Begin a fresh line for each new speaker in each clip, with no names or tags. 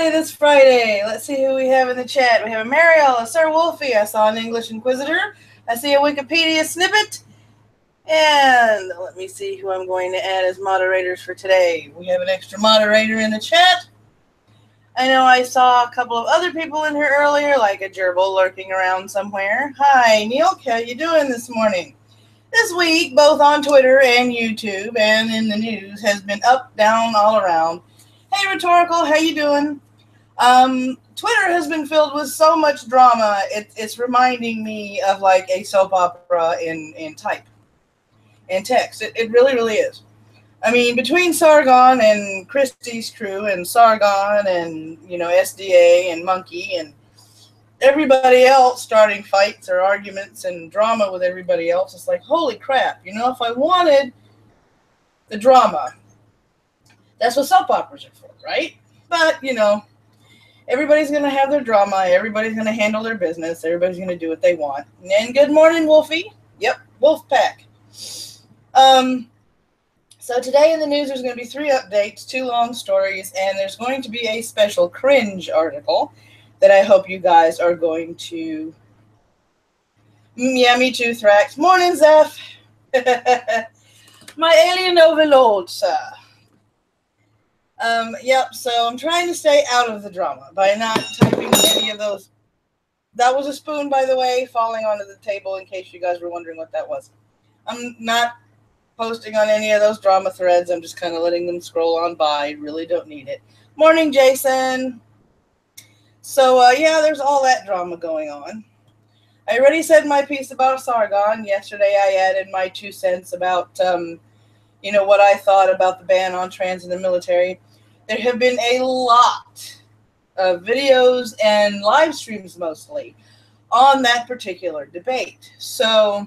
This Friday. Let's see who we have in the chat. We have a Mariel, a Sir Wolfie. I saw an English Inquisitor. I see a Wikipedia snippet. And let me see who I'm going to add as moderators for today. We have an extra moderator in the chat. I know I saw a couple of other people in here earlier, like a gerbil lurking around somewhere. Hi, Neil. How you doing this morning? This week, both on Twitter and YouTube and in the news, has been up, down, all around. Hey, Rhetorical. How you doing? Twitter has been filled with so much drama. It's reminding me of like a soap opera in type, in text. It really, really is. I mean, between Sargon and Christie's crew and Sargon and, SDA and Monkey and everybody else starting fights or arguments and drama with everybody else, it's like, holy crap. If I wanted the drama, that's what soap operas are for, right? But, everybody's going to have their drama. Everybody's going to handle their business. Everybody's going to do what they want. And good morning, Wolfie. Yep, Wolfpack. So today in the news, there's going to be 3 updates, 2 long stories, and there's going to be a special Cringe article that I hope you guys are going to... Yeah, me too, Thrax. Morning, Zeph. My alien overlord, sir. Yep, so I'm trying to stay out of the drama by not typing any of those. That was a spoon, by the way, falling onto the table in case you guys were wondering what that was. I'm not posting on any of those drama threads. I'm just kind of letting them scroll on by. Really don't need it. Morning, Jason. So, yeah, there's all that drama going on. I already said my piece about Sargon. Yesterday I added my 2 cents about, what I thought about the ban on trans in the military. There have been a lot of videos and live streams mostly on that particular debate. So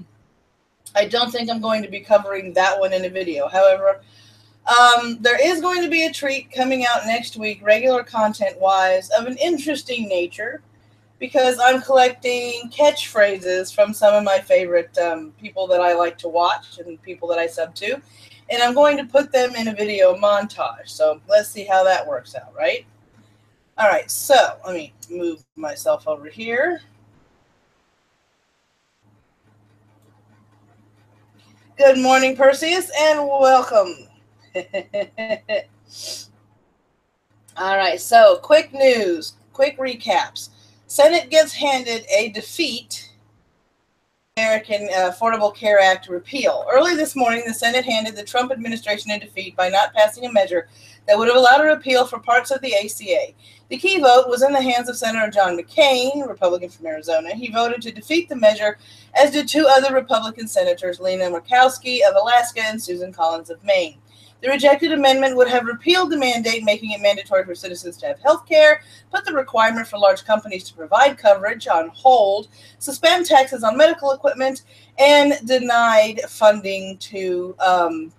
I don't think I'm going to be covering that one in a video. However, there is going to be a treat coming out next week, regular content-wise, of an interesting nature, because I'm collecting catchphrases from some of my favorite people that I like to watch and people that I sub to. And I'm going to put them in a video montage. So let's see how that works out, right? All right, so let me move myself over here. Good morning, Perseus, and welcome. All right, so quick news, quick recaps. Senate gets handed a defeat. American Affordable Care Act repeal. Early this morning, the Senate handed the Trump administration a defeat by not passing a measure that would have allowed a repeal for parts of the ACA. The key vote was in the hands of Senator John McCain, Republican from Arizona. He voted to defeat the measure, as did 2 other Republican senators, Lena Murkowski of Alaska and Susan Collins of Maine. The rejected amendment would have repealed the mandate, making it mandatory for citizens to have health care, put the requirement for large companies to provide coverage on hold, suspend taxes on medical equipment, and denied funding to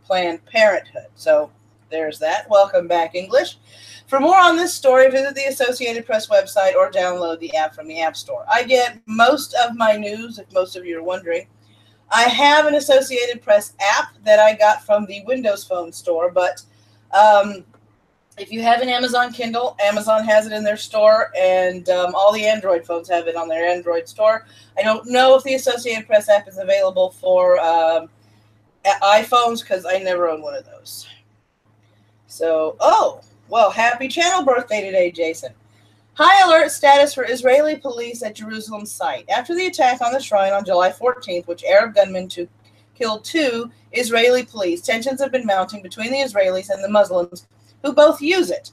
Planned Parenthood. So there's that. Welcome back, English. For more on this story, visit the Associated Press website or download the app from the App Store. I get most of my news, if most of you are wondering. I have an Associated Press app that I got from the Windows Phone store, but if you have an Amazon Kindle, Amazon has it in their store, and all the Android phones have it on their Android store. I don't know if the Associated Press app is available for iPhones, because I never owned one of those. So, Well, happy channel birthday today, Jason. High alert status for Israeli police at Jerusalem site. After the attack on the shrine on July 14th, which Arab gunmen killed 2 Israeli police, tensions have been mounting between the Israelis and the Muslims who both use it.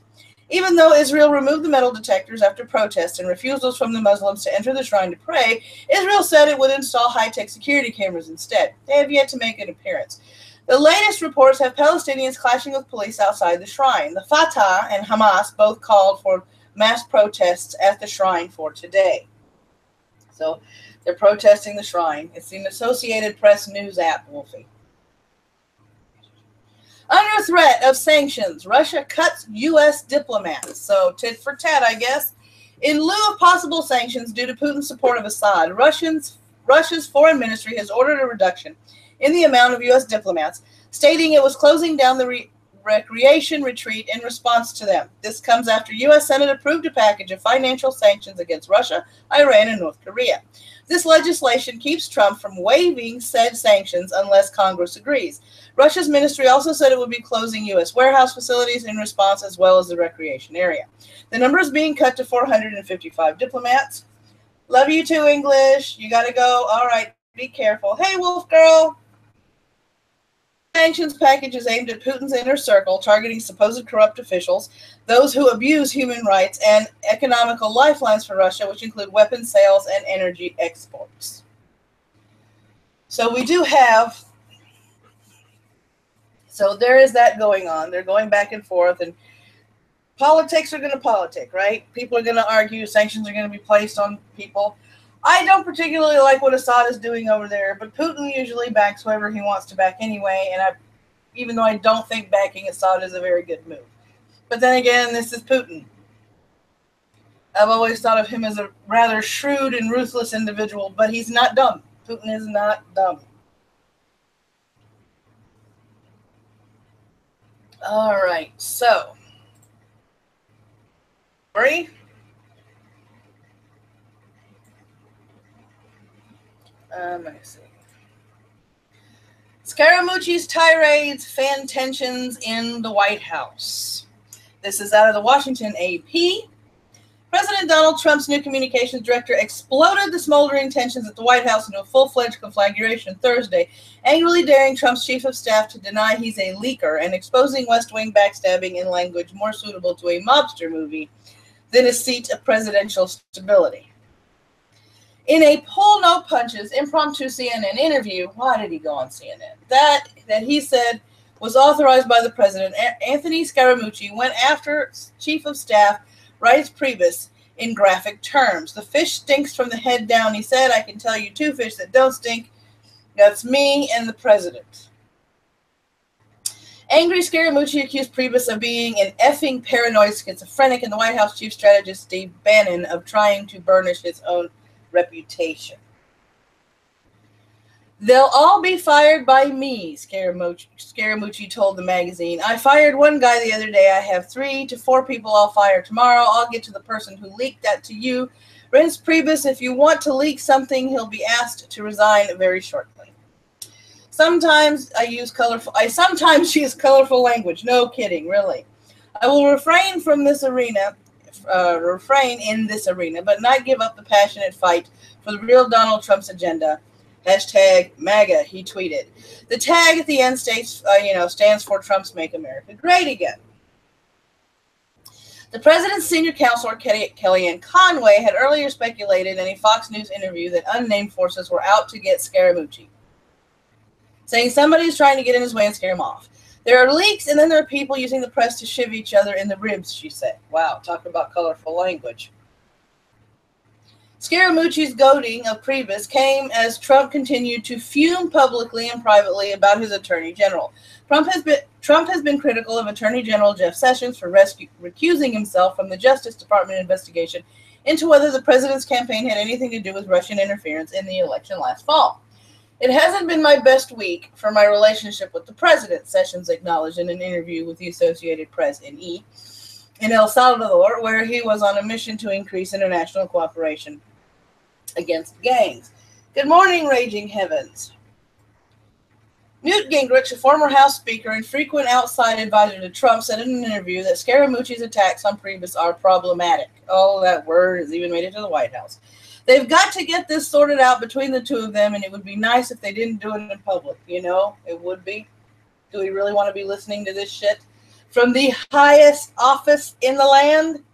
Even though Israel removed the metal detectors after protests and refusals from the Muslims to enter the shrine to pray, Israel said it would install high-tech security cameras instead. They have yet to make an appearance. The latest reports have Palestinians clashing with police outside the shrine. The Fatah and Hamas both called for mass protests at the shrine for today. So they're protesting the shrine. It's the Associated Press news app, Wolfie. Under threat of sanctions, Russia cuts U.S. diplomats. So tit for tat, I guess. In lieu of possible sanctions due to Putin's support of Assad, Russia's foreign ministry has ordered a reduction in the amount of U.S. diplomats, stating it was closing down the recreation retreat in response to them. This comes after U.S. Senate approved a package of financial sanctions against Russia, Iran, and North Korea. This legislation keeps Trump from waiving said sanctions unless Congress agrees. Russia's ministry also said it would be closing U.S. warehouse facilities in response, as well as the recreation area. The number is being cut to 455 diplomats. Love you too, English. You got to go. All right, be careful. Hey, Wolf Girl. Sanctions package is aimed at Putin's inner circle, targeting supposed corrupt officials, those who abuse human rights, and economical lifelines for Russia, which include weapons sales and energy exports. So we do have, so there is that going on. They're going back and forth, and politics are going to politic, right? People are going to argue, sanctions are going to be placed on people. I don't particularly like what Assad is doing over there, but Putin usually backs whoever he wants to back anyway, and even though I don't think backing Assad is a very good move. But then again, this is Putin. I've always thought of him as a rather shrewd and ruthless individual, but he's not dumb. Putin is not dumb. All right, so. Ready? Let me see. Scaramucci's tirades fan tensions in the White House. This is out of the Washington AP. President Donald Trump's new communications director exploded the smoldering tensions at the White House into a full-fledged conflagration Thursday, angrily daring Trump's chief of staff to deny he's a leaker and exposing West Wing backstabbing in language more suitable to a mobster movie than a seat of presidential stability. In a pull no punches impromptu CNN interview, why did he go on CNN? That he said was authorized by the president, Anthony Scaramucci went after chief of staff Reince Priebus in graphic terms. The fish stinks from the head down, he said. I can tell you 2 fish that don't stink. That's me and the president. Angry Scaramucci accused Priebus of being an effing paranoid schizophrenic and the White House chief strategist Steve Bannon of trying to burnish his own reputation. They'll all be fired by me, Scaramucci told the magazine. I fired one guy the other day. I have 3 to 4 people I'll fire tomorrow. I'll get to the person who leaked that to you. Reince Priebus, if you want to leak something, he'll be asked to resign very shortly. Sometimes I sometimes use colorful language. No kidding, really. I will refrain in this arena, but not give up the passionate fight for the real Donald Trump's agenda. Hashtag MAGA, he tweeted. The tag at the end stands for Trump's Make America Great Again. The president's senior counselor, Kellyanne Conway, had earlier speculated in a Fox News interview that unnamed forces were out to get Scaramucci, saying somebody's trying to get in his way and scare him off. There are leaks, and then there are people using the press to shiv each other in the ribs, she said. Wow, talk about colorful language. Scaramucci's goading of Priebus came as Trump continued to fume publicly and privately about his attorney general. Trump has been critical of Attorney General Jeff Sessions for recusing himself from the Justice Department investigation into whether the president's campaign had anything to do with Russian interference in the election last fall. It hasn't been my best week for my relationship with the president, Sessions acknowledged in an interview with the Associated Press in El Salvador, where he was on a mission to increase international cooperation against gangs. Good morning, Raging Heavens. Newt Gingrich, a former House Speaker and frequent outside advisor to Trump, said in an interview that Scaramucci's attacks on Priebus are problematic. Oh, that word has even made it to the White House. They've got to get this sorted out between the two of them, and it would be nice if they didn't do it in public. You know, it would be. Do we really want to be listening to this shit from the highest office in the land?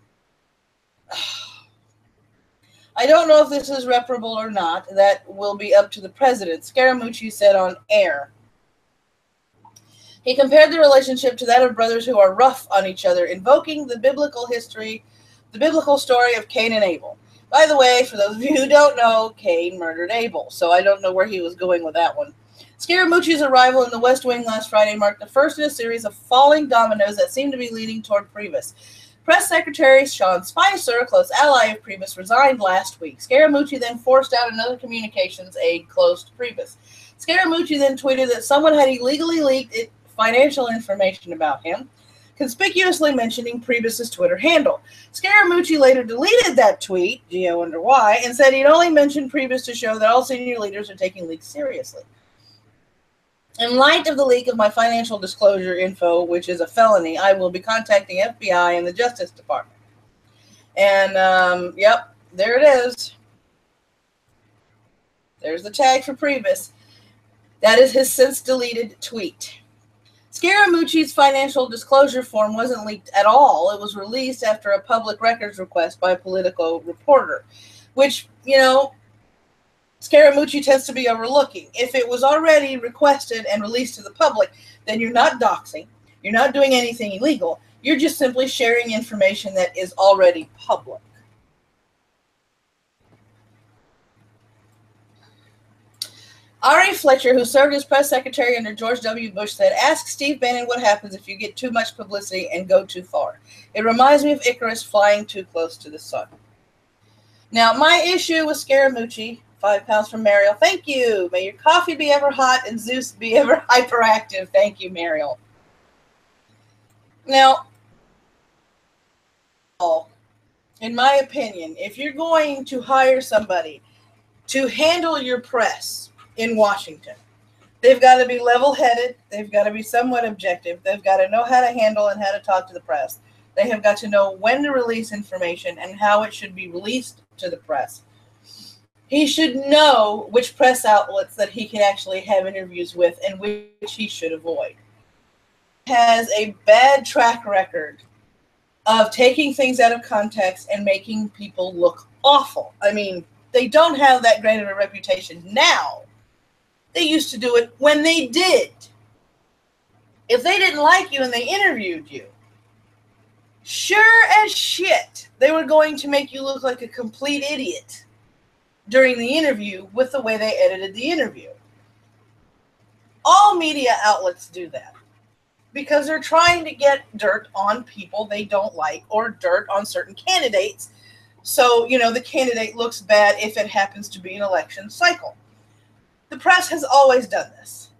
I don't know if this is reparable or not. That will be up to the president, Scaramucci said on air. He compared the relationship to that of brothers who are rough on each other, invoking the biblical story of Cain and Abel. By the way, for those of you who don't know, Cain murdered Abel, so I don't know where he was going with that one. Scaramucci's arrival in the West Wing last Friday marked the first in a series of falling dominoes that seem to be leading toward Priebus. Press Secretary Sean Spicer, a close ally of Priebus, resigned last week. Scaramucci then forced out another communications aide close to Priebus. Scaramucci then tweeted that someone had illegally leaked financial information about him, conspicuously mentioning Priebus's Twitter handle. Scaramucci later deleted that tweet, gee, I wonder why, and said he'd only mentioned Priebus to show that all senior leaders are taking leaks seriously. In light of the leak of my financial disclosure info, which is a felony, I will be contacting FBI and the Justice Department. And, yep, there it is. There's the tag for Priebus. That is his since deleted tweet. Scaramucci's financial disclosure form wasn't leaked at all. It was released after a public records request by a Politico reporter, which, you know, Scaramucci tends to be overlooking. If it was already requested and released to the public, then you're not doxing. You're not doing anything illegal. You're just simply sharing information that is already public. Ari Fletcher, who served as press secretary under George W. Bush, said, "Ask Steve Bannon what happens if you get too much publicity and go too far. It reminds me of Icarus flying too close to the sun." Now, my issue with Scaramucci, 5 pounds from Mariel. Thank you. May your coffee be ever hot and Zeus be ever hyperactive. Thank you, Mariel. Now, in my opinion, if you're going to hire somebody to handle your press in Washington, they've got to be level-headed. They've got to be somewhat objective. They've got to know how to handle and how to talk to the press. They have got to know when to release information and how it should be released to the press. He should know which press outlets that he can actually have interviews with and which he should avoid. He has a bad track record of taking things out of context and making people look awful. I mean, they don't have that great of a reputation now. They used to do it when they did. If they didn't like you and they interviewed you, sure as shit, they were going to make you look like a complete idiot during the interview with the way they edited the interview. All media outlets do that because they're trying to get dirt on people they don't like or dirt on certain candidates. So, you know, the candidate looks bad if it happens to be an election cycle. The press has always done this.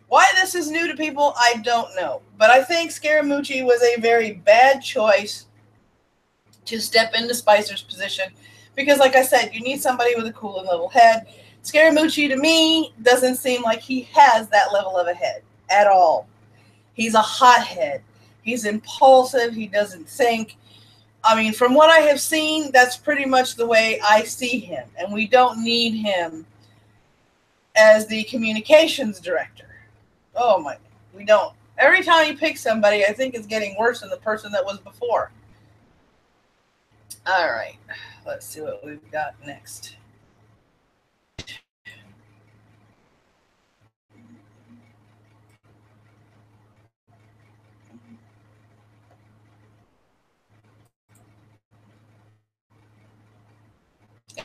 Why this is new to people, I don't know. But I think Scaramucci was a very bad choice to step into Spicer's position because, like I said, you need somebody with a cool and level head. Scaramucci, to me, doesn't seem like he has that level of a head at all. He's a hothead. He's impulsive. He doesn't think. I mean, from what I have seen, that's pretty much the way I see him. And we don't need him as the communications director. Oh, my, we don't. Every time you pick somebody, I think it's getting worse than the person that was before. All right, let's see what we've got next.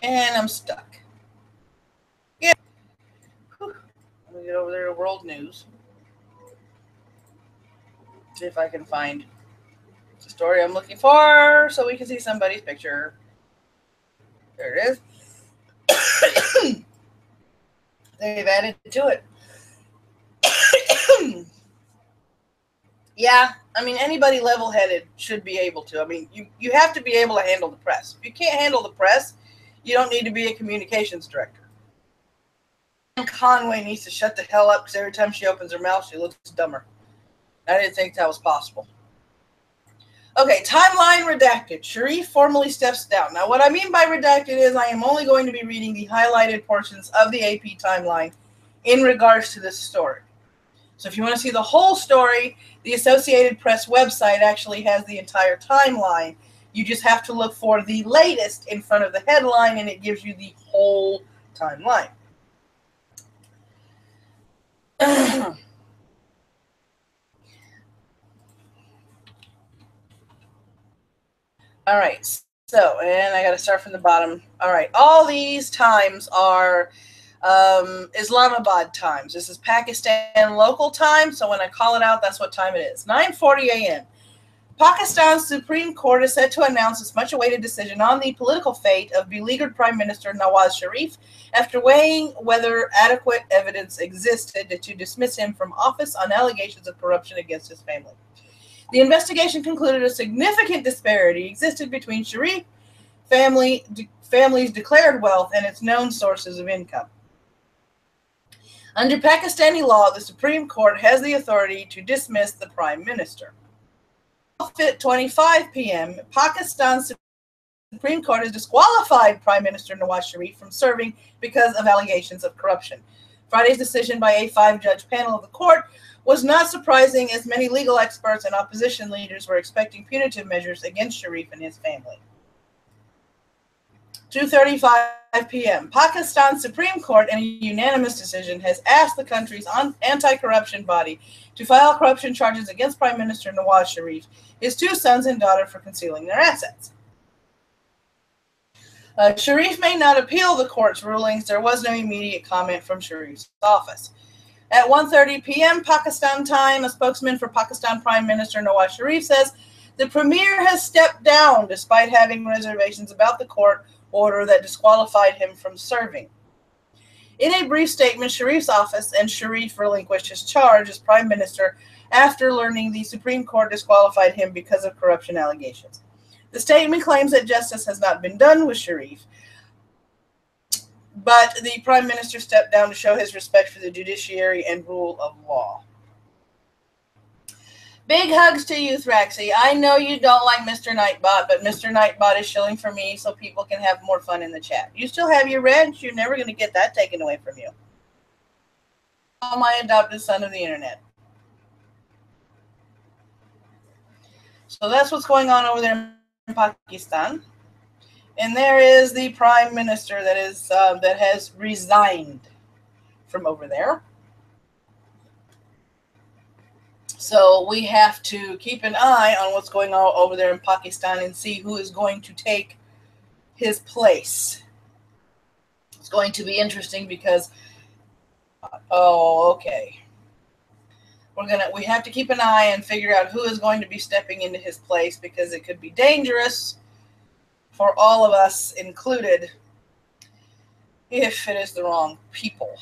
And I'm stuck. Yeah. Whew. Let me get over there to world news. See if I can find the story I'm looking for so we can see somebody's picture. There it is. They've added to it. Yeah, I mean, anybody level-headed should be able to. I mean, you have to be able to handle the press. If you can't handle the press, you don't need to be a communications director. Conway needs to shut the hell up because every time she opens her mouth, she looks dumber. I didn't think that was possible. Okay, timeline redacted. Sharif formally steps down. Now, what I mean by redacted is I am only going to be reading the highlighted portions of the AP timeline in regards to this story. So if you want to see the whole story, the Associated Press website actually has the entire timeline. You just have to look for the latest in front of the headline, and it gives you the whole timeline. All right, so, and I got to start from the bottom. All right, all these times are Islamabad times. This is Pakistan local time, so when I call it out, that's what time it is. 9:40 a.m. Pakistan's Supreme Court is set to announce its much-awaited decision on the political fate of beleaguered Prime Minister Nawaz Sharif after weighing whether adequate evidence existed to dismiss him from office on allegations of corruption against his family. The investigation concluded a significant disparity existed between Sharif family's declared wealth and its known sources of income. Under Pakistani law, the Supreme Court has the authority to dismiss the Prime Minister. At 12:25 p.m., Pakistan's Supreme Court has disqualified Prime Minister Nawaz Sharif from serving because of allegations of corruption. Friday's decision by a 5-judge panel of the court was not surprising, as many legal experts and opposition leaders were expecting punitive measures against Sharif and his family. 2:35 p.m. Pakistan's Supreme Court, in a unanimous decision, has asked the country's anti-corruption body to file corruption charges against Prime Minister Nawaz Sharif, his 2 sons and daughter, for concealing their assets. Sharif may not appeal the court's rulings. There was no immediate comment from Sharif's office. At 1:30 p.m. Pakistan time, a spokesman for Pakistan Prime Minister Nawaz Sharif says the premier has stepped down despite having reservations about the court order that disqualified him from serving. In a brief statement, Sharif's office and Sharif relinquished his charge as Prime Minister after learning the Supreme Court disqualified him because of corruption allegations. The statement claims that justice has not been done with Sharif, but the Prime Minister stepped down to show his respect for the judiciary and rule of law. Big hugs to you, Thraxy. I know you don't like Mr. Nightbot, but Mr. Nightbot is shilling for me so people can have more fun in the chat. You still have your wrench. You're never going to get that taken away from you. Oh, my adopted son of the internet. So that's what's going on over there in Pakistan. And there is the Prime Minister that is that has resigned from over there. So we have to keep an eye on what's going on over there in Pakistan and see who is going to take his place. It's going to be interesting because, okay. We have to keep an eye and figure out who is going to be stepping into his place, because it could be dangerous for all of us included if it is the wrong people.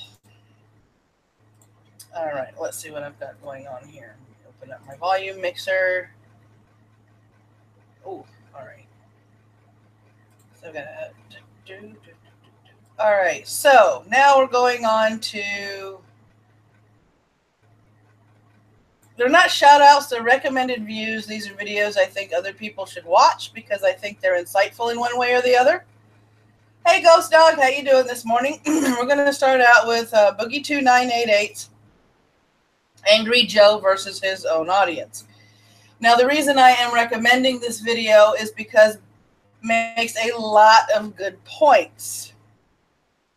All right, let's see what I've got going on here. Open up my volume mixer. Oh, all right. So I'm gonna all right, so now we're going on to, they're not shout outs, they're recommended views. These are videos I think other people should watch because I think they're insightful in one way or the other. Hey Ghost Dog, how you doing this morning? We're going to start out with Boogie 2988. Angry Joe versus his own audience. Now, the reason I am recommending this video is because it makes a lot of good points.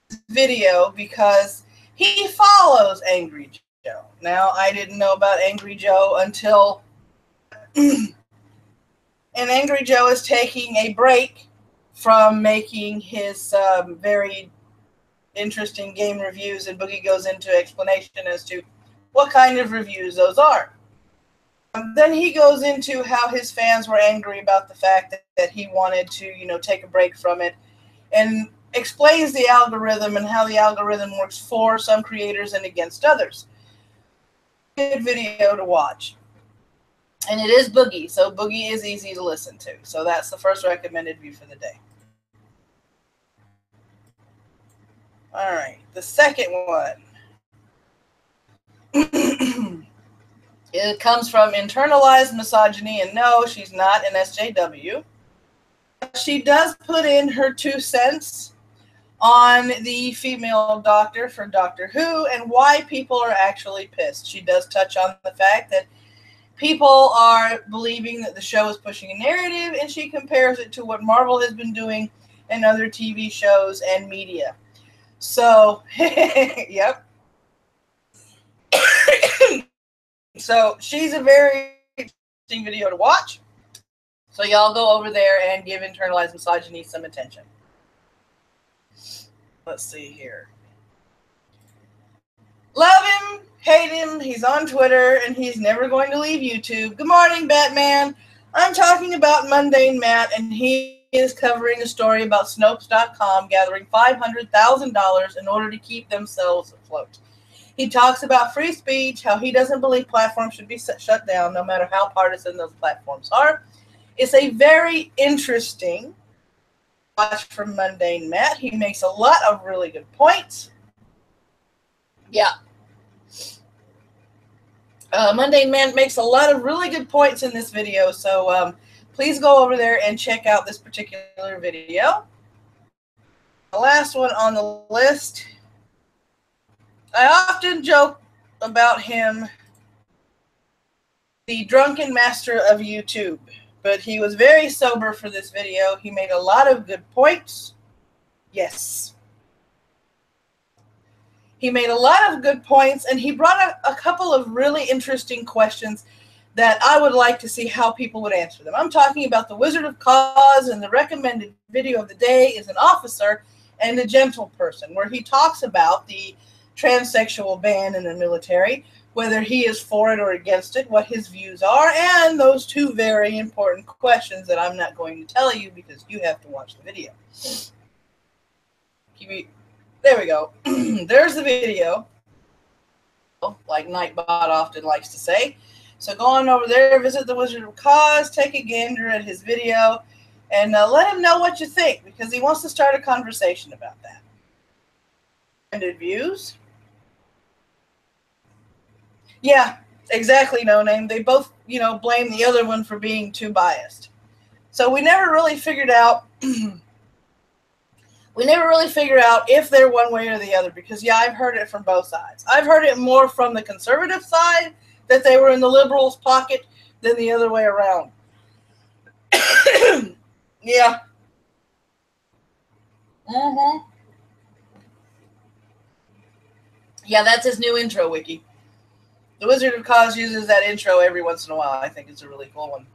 This video, because he follows Angry Joe. Now, I didn't know about Angry Joe until and Angry Joe is taking a break from making his very interesting game reviews, and Boogie goes into explanation as to what kind of reviews those are. Then he goes into how his fans were angry about the fact that he wanted to, take a break from it, and explains the algorithm and how the algorithm works for some creators and against others. Good video to watch. And it is Boogie, so Boogie is easy to listen to. So that's the first recommended view for the day. All right, the second one. It comes from Internalized Misogyny, and no, she's not an SJW. She does put in her 2 cents on the female doctor for Doctor Who and why people are actually pissed. She does touch on the fact that people are believing that the show is pushing a narrative, and she compares it to what Marvel has been doing in other TV shows and media. So, yep. So, she's a very interesting video to watch. So, y'all go over there and give Internalized Misogyny some attention. Let's see here. Love him, hate him, he's on Twitter, and he's never going to leave YouTube. Good morning, Batman. I'm talking about MundaneMatt, and he is covering a story about Snopes.com gathering $500,000 in order to keep themselves afloat. He talks about free speech, how he doesn't believe platforms should be shut down, no matter how partisan those platforms are. It's a very interesting watch from MundaneMatt. He makes a lot of really good points. Yeah. MundaneMatt makes a lot of really good points in this video, so please go over there and check out this particular video. The last one on the list, I often joke about him, the drunken master of YouTube, but he was very sober for this video. He made a lot of good points. Yes. He made a lot of good points, and he brought a couple of really interesting questions that I would like to see how people would answer them. I'm talking about the Wizard of Cause, and the recommended video of the day is an Officer and a Gentleperson, where he talks about the transsexual ban in the military, whether he is for it or against it, what his views are, and those 2 very important questions that I'm not going to tell you because you have to watch the video. There we go. There's the video, like Nightbot often likes to say. So go on over there, visit the Wizard of Cause, take a gander at his video, and let him know what you think, because he wants to start a conversation about that. Ended views. Yeah, exactly, No Name. They both, blame the other one for being too biased. So we never really figured out if they're one way or the other, because, yeah, I've heard it from both sides. I've heard it more from the conservative side, that they were in the liberals' pocket, than the other way around. Yeah. Yeah, that's his new intro wiki. The Wizard of Cause uses that intro every once in a while. I think it's a really cool one.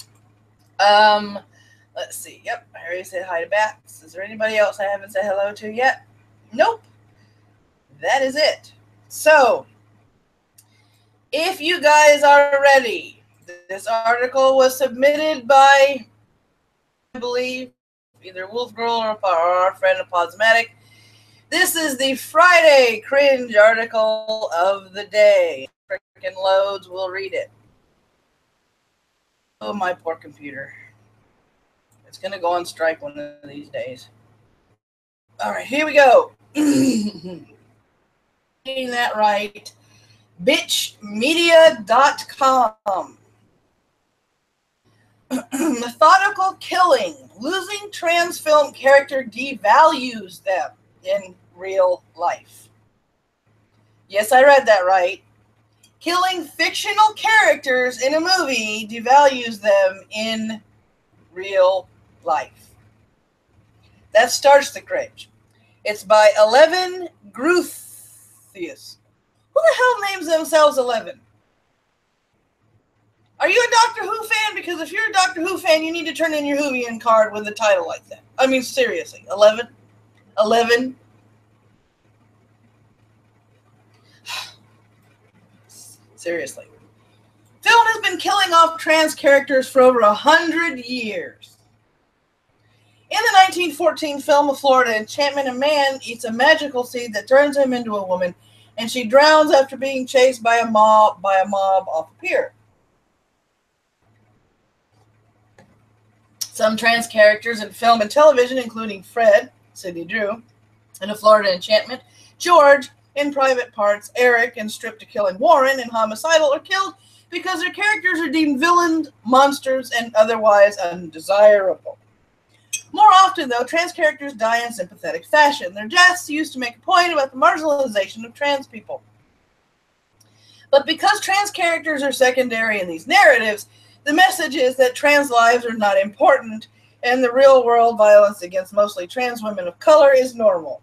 Let's see. Yep, I already said hi to Bats. Is there anybody else I haven't said hello to yet? Nope. That is it. So, if you guys are ready, this article was submitted by, I believe, either Wolf Girl or our friend Apodmatic. This is the Friday Cringe article of the day. Frickin' loads, we'll read it. Oh, my poor computer. It's going to go on strike one of these days. All right, here we go. Getting that right. Bitchmedia.com. Methodical killing. Losing trans film character devalues them in real life. Yes, I read that right. Killing fictional characters in a movie devalues them in real life. That starts the cringe. It's by 11 Gruthius. Who the hell names themselves 11? Are you a Doctor Who fan? Because if you're a Doctor Who fan, you need to turn in your Whovian card with a title like that. I mean, seriously. 11? 11? Seriously. Film has been killing off trans characters for over 100 years. In the 1914 film of Florida Enchantment, a man eats a magical seed that turns him into a woman, and she drowns after being chased by a mob off a pier. Some trans characters in film and television, including Fred, Sidney Drew, in A Florida Enchantment, George in Private Parts, Eric in Stripped to Kill, and Warren in Homicidal are killed because their characters are deemed villains, monsters, and otherwise undesirable. More often, though, trans characters die in sympathetic fashion. Their deaths used to make a point about the marginalization of trans people. But because trans characters are secondary in these narratives, the message is that trans lives are not important, and the real-world violence against mostly trans women of color is normal.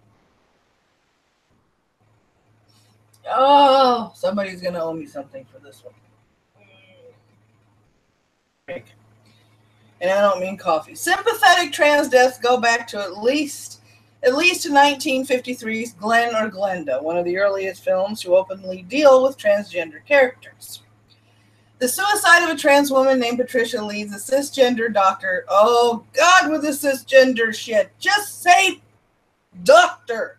Oh, somebody's going to owe me something for this one. And I don't mean coffee. Sympathetic trans deaths go back to at least to 1953's Glenn or Glenda, one of the earliest films to openly deal with transgender characters. The suicide of a trans woman named Patricia leads a cisgender doctor. Oh, God, with the cisgender shit. Just say doctor.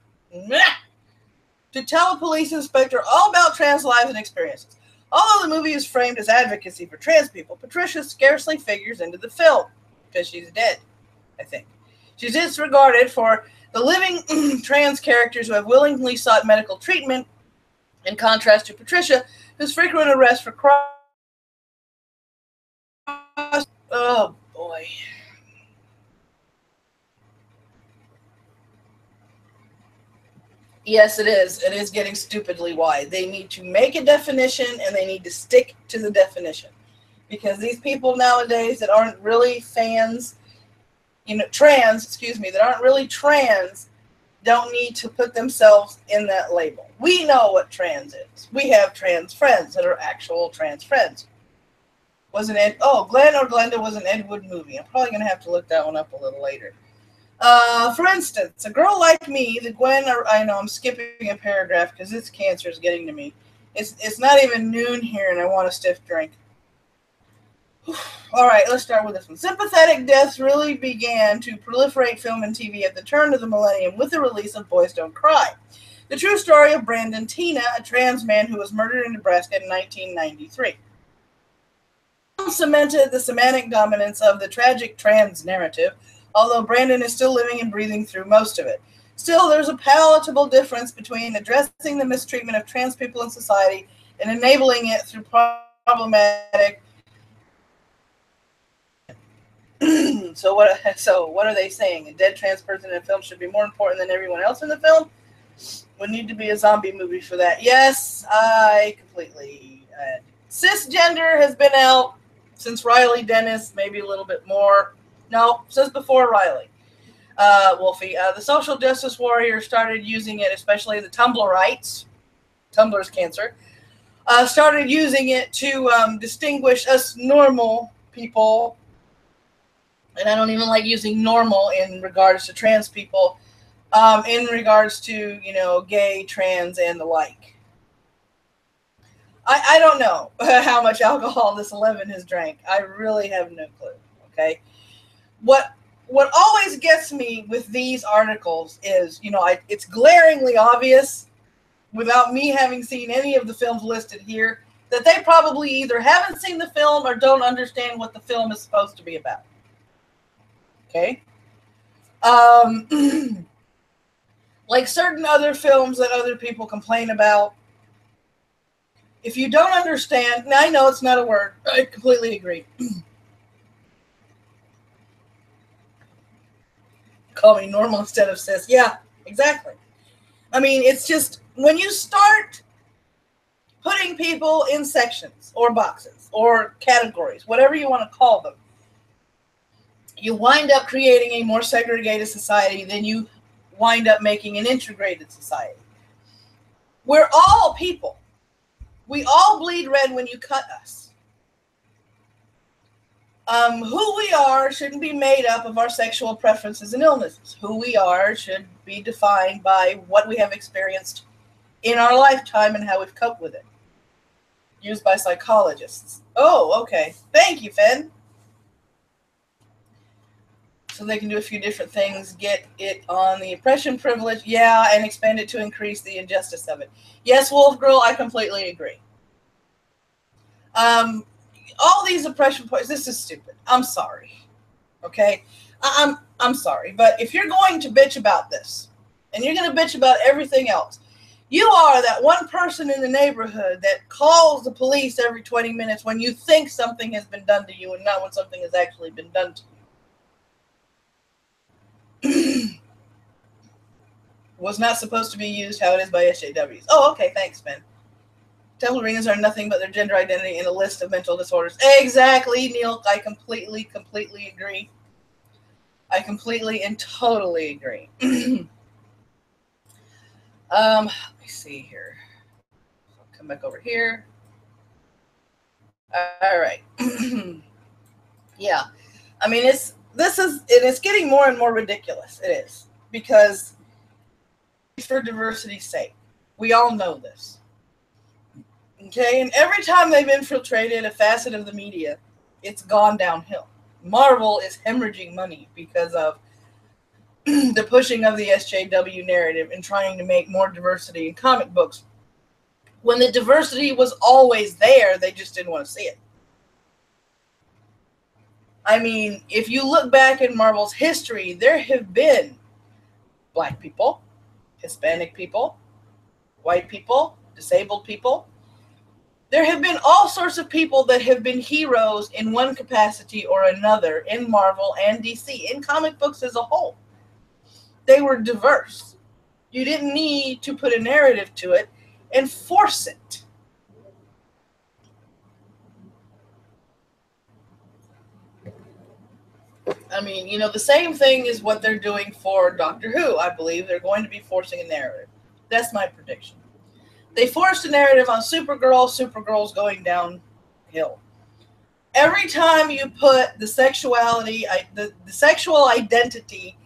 To tell a police inspector all about trans lives and experiences. Although the movie is framed as advocacy for trans people, Patricia scarcely figures into the film because she's dead, I think. She's disregarded for the living trans characters who have willingly sought medical treatment, in contrast to Patricia, whose frequent arrest for crime. Oh, boy. Yes, it is. It is getting stupidly wide. They need to make a definition, and they need to stick to the definition. Because these people nowadays that aren't really fans, that aren't really trans, don't need to put themselves in that label. We know what trans is. We have trans friends that are actual trans friends. Glenn or Glenda was an Ed Wood movie. I'm probably going to have to look that one up a little later. For instance, A Girl Like Me, the Gwen, I know I'm skipping a paragraph because this cancer is getting to me. It's not even noon here and I want a stiff drink. All right, let's start with this one. Sympathetic deaths really began to proliferate film and TV at the turn of the millennium with the release of Boys Don't Cry. The true story of Brandon Teena, a trans man who was murdered in Nebraska in 1993. Cemented the semantic dominance of the tragic trans narrative, although Brandon is still living and breathing through most of it. Still, there's a palatable difference between addressing the mistreatment of trans people in society and enabling it through problematic. So what are they saying? A dead trans person in a film should be more important than everyone else in the film? Would need to be a zombie movie for that. Yes, I completely. Cisgender has been out since Riley Dennis, maybe a little bit more. No, since before Riley. Wolfie. The social justice warriors started using it, especially the Tumblrites. Tumblr's cancer. Started using it to distinguish us normal people. And I don't even like using normal in regards to trans people. In regards to, gay, trans, and the like. I don't know how much alcohol this 11 has drank. I really have no clue. Okay. What always gets me with these articles is, it's glaringly obvious, without me having seen any of the films listed here, that they probably either haven't seen the film or don't understand what the film is supposed to be about. Okay? Like certain other films that other people complain about, if you don't understand, now I know it's not a word, I completely agree. Call me normal instead of cis. Yeah, exactly. I mean, it's just when you start putting people in sections or boxes or categories, whatever you want to call them, you wind up creating a more segregated society than you wind up making an integrated society. We're all people. We all bleed red when you cut us. Who we are shouldn't be made up of our sexual preferences and illnesses. Who we are should be defined by what we have experienced in our lifetime and how we've coped with it. Used by psychologists. Oh, okay. Thank you, Fen. So they can do a few different things. Get it on the oppression privilege. Yeah, and expand it to increase the injustice of it. Yes, Wolf Girl, I completely agree. All these oppression points, this is stupid. I'm sorry. Okay? I'm sorry. But if you're going to bitch about this, and you're going to bitch about everything else, You are that one person in the neighborhood that calls the police every 20 minutes when you think something has been done to you and not when something has actually been done to you. Was not supposed to be used how it is by SJWs. Oh, okay, thanks, Ben. Temple rings are nothing but their gender identity in a list of mental disorders. Exactly, Neil. I completely agree. I completely and totally agree. Let me see here. I'll come back over here. All right. Yeah. I mean, it's getting more and more ridiculous. It is. Because for diversity's sake. We all know this. Okay, and every time they've infiltrated a facet of the media, it's gone downhill. Marvel is hemorrhaging money because of the pushing of the SJW narrative and trying to make more diversity in comic books. When the diversity was always there, they just didn't want to see it. I mean, if you look back in Marvel's history, there have been black people, Hispanic people, white people, disabled people. There have been all sorts of people that have been heroes in one capacity or another in Marvel and DC, in comic books as a whole. They were diverse. You didn't need to put a narrative to it and force it. I mean, you know, the same thing is what they're doing for Doctor Who. I believe they're going to be forcing a narrative. That's my prediction. They forced a narrative on Supergirl. Supergirl's going downhill. Every time you put the sexuality, the sexual identity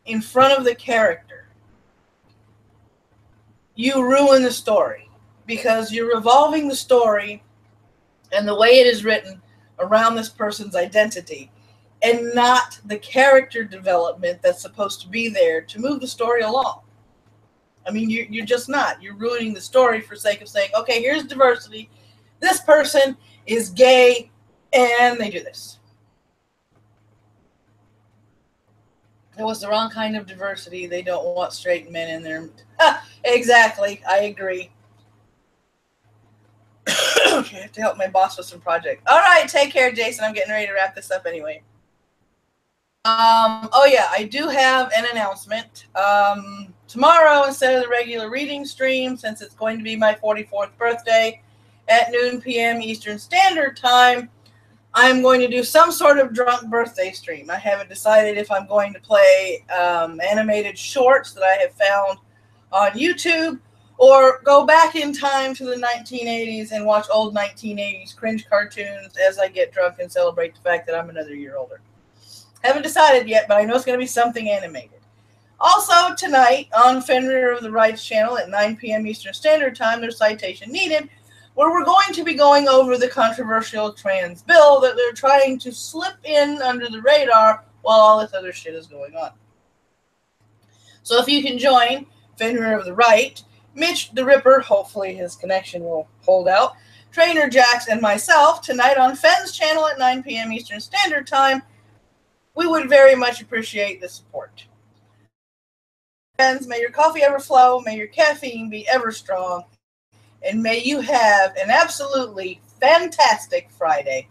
in front of the character, you ruin the story because you're revolving the story and the way it is written around this person's identity and not the character development that's supposed to be there to move the story along. I mean, you're just not. You're ruining the story for sake of saying, okay, here's diversity. This person is gay, and they do this. It was the wrong kind of diversity. They don't want straight men in there. Exactly. I agree. Okay, I have to help my boss with some project. All right, take care, Jason. I'm getting ready to wrap this up anyway. Oh yeah, I do have an announcement. Tomorrow, instead of the regular reading stream, since it's going to be my 44th birthday at noon PM Eastern Standard Time, I'm going to do some sort of drunk birthday stream. I haven't decided if I'm going to play animated shorts that I have found on YouTube or go back in time to the 1980s and watch old 1980s cringe cartoons as I get drunk and celebrate the fact that I'm another year older. Haven't decided yet, but I know it's going to be something animated. Also, tonight on Fenrir of the Rights channel at 9 p.m. Eastern Standard Time, there's Citation Needed, where we're going to be going over the controversial trans bill that they're trying to slip in under the radar while all this other shit is going on. So if you can join Fenrir of the Right, Mitch the Ripper, hopefully his connection will hold out, Trainer Jax, and myself tonight on Fen's channel at 9 p.m. Eastern Standard Time, we would very much appreciate the support. Friends, may your coffee ever flow, may your caffeine be ever strong, and may you have an absolutely fantastic Friday.